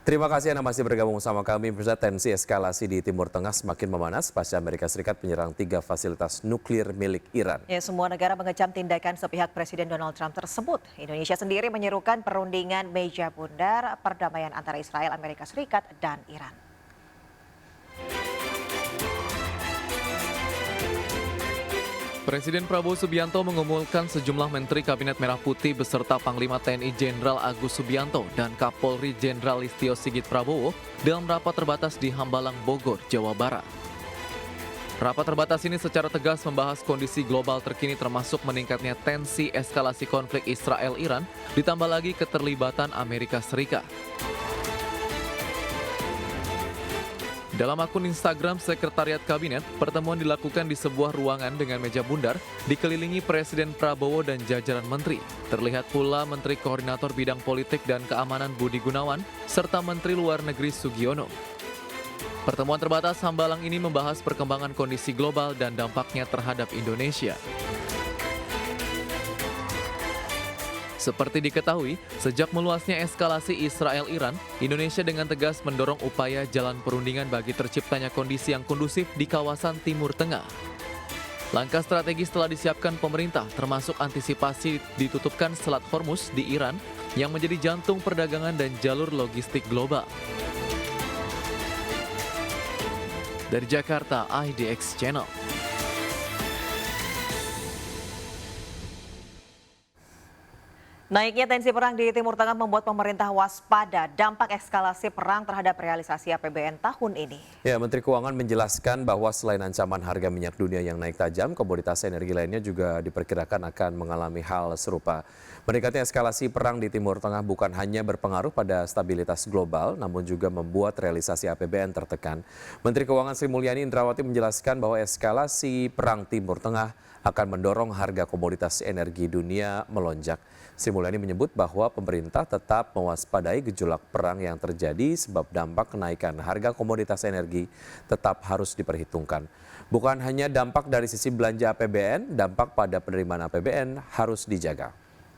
Terima kasih Anda masih bergabung sama kami. Pemirsa, tensi eskalasi di Timur Tengah semakin memanas pasca Amerika Serikat menyerang 3 fasilitas nuklir milik Iran. Ya, semua negara mengecam tindakan sepihak Presiden Donald Trump tersebut. Indonesia sendiri menyerukan perundingan meja bundar perdamaian antara Israel, Amerika Serikat, dan Iran. Presiden Prabowo Subianto mengumumkan sejumlah Menteri Kabinet Merah Putih beserta Panglima TNI Jenderal Agus Subianto dan Kapolri Jenderal Listio Sigit Prabowo dalam rapat terbatas di Hambalang, Bogor, Jawa Barat. Rapat terbatas ini secara tegas membahas kondisi global terkini termasuk meningkatnya tensi eskalasi konflik Israel-Iran, ditambah lagi keterlibatan Amerika Serikat. Dalam akun Instagram Sekretariat Kabinet, pertemuan dilakukan di sebuah ruangan dengan meja bundar, dikelilingi Presiden Prabowo dan jajaran menteri. Terlihat pula Menteri Koordinator Bidang Politik dan Keamanan Budi Gunawan, serta Menteri Luar Negeri Sugiono. Pertemuan terbatas Hambalang ini membahas perkembangan kondisi global dan dampaknya terhadap Indonesia. Seperti diketahui, sejak meluasnya eskalasi Israel-Iran, Indonesia dengan tegas mendorong upaya jalan perundingan bagi terciptanya kondisi yang kondusif di kawasan Timur Tengah. Langkah strategis telah disiapkan pemerintah, termasuk antisipasi ditutupkan Selat Hormuz di Iran yang menjadi jantung perdagangan dan jalur logistik global. Dari Jakarta, IDX Channel. Naiknya tensi perang di Timur Tengah membuat pemerintah waspada dampak eskalasi perang terhadap realisasi APBN tahun ini. Ya, Menteri Keuangan menjelaskan bahwa selain ancaman harga minyak dunia yang naik tajam, komoditas energi lainnya juga diperkirakan akan mengalami hal serupa. Meningkatnya eskalasi perang di Timur Tengah bukan hanya berpengaruh pada stabilitas global, namun juga membuat realisasi APBN tertekan. Menteri Keuangan Sri Mulyani Indrawati menjelaskan bahwa eskalasi perang Timur Tengah akan mendorong harga komoditas energi dunia melonjak. Sri Mulyani menyebut bahwa pemerintah tetap mewaspadai gejolak perang yang terjadi sebab dampak kenaikan harga komoditas energi tetap harus diperhitungkan. Bukan hanya dampak dari sisi belanja APBN, dampak pada penerimaan APBN harus dijaga.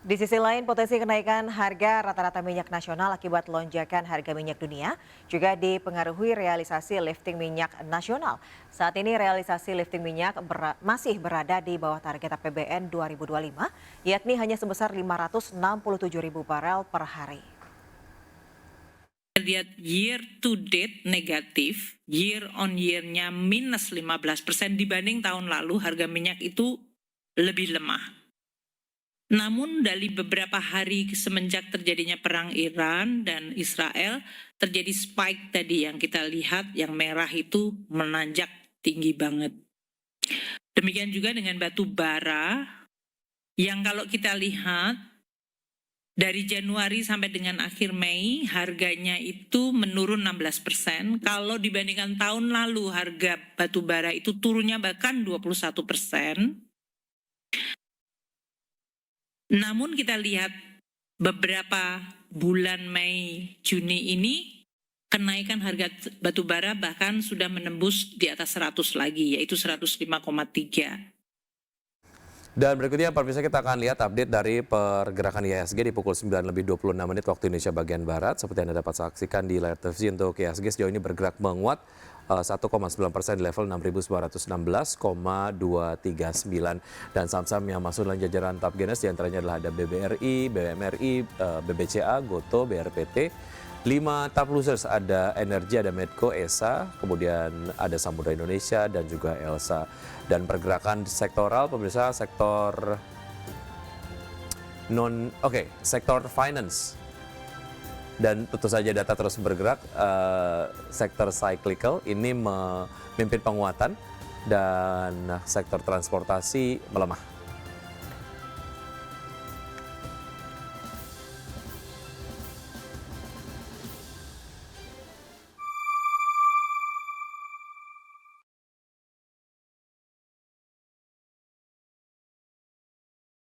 Di sisi lain, potensi kenaikan harga rata-rata minyak nasional akibat lonjakan harga minyak dunia juga dipengaruhi realisasi lifting minyak nasional. Saat ini realisasi lifting minyak masih berada di bawah target APBN 2025, yakni hanya sebesar 567.000 barel per hari. Lihat year to date negatif, year on year-nya minus 15% dibanding tahun lalu harga minyak itu lebih lemah. Namun dari beberapa hari semenjak terjadinya perang Iran dan Israel, terjadi spike tadi yang kita lihat, yang merah itu menanjak tinggi banget. Demikian juga dengan batu bara, yang kalau kita lihat dari Januari sampai dengan akhir Mei, harganya itu menurun 16%. Kalau dibandingkan tahun lalu, harga batu bara itu turunnya bahkan 21%. Namun kita lihat beberapa bulan Mei, Juni ini kenaikan harga batu bara bahkan sudah menembus di atas 100 lagi, yaitu 105,3. Dan berikutnya pemirsa kita akan lihat update dari pergerakan IHSG di pukul 9:26 waktu Indonesia bagian Barat. Seperti Anda dapat saksikan di layar televisi untuk IHSG sejauh ini bergerak menguat 1,9% di level 6.919,239. Dan saham-saham yang masuk dalam jajaran top gainers diantaranya adalah ada BBRI, BMRI, BBCA, Goto, BRPT. 5 top losers ada Energi, ada Medco, ESA, kemudian ada Samudra Indonesia dan juga Elsa. Dan pergerakan sektoral pemirsa sektor sektor finance. Dan tentu saja data terus bergerak, sektor cyclical ini memimpin penguatan dan sektor transportasi melemah.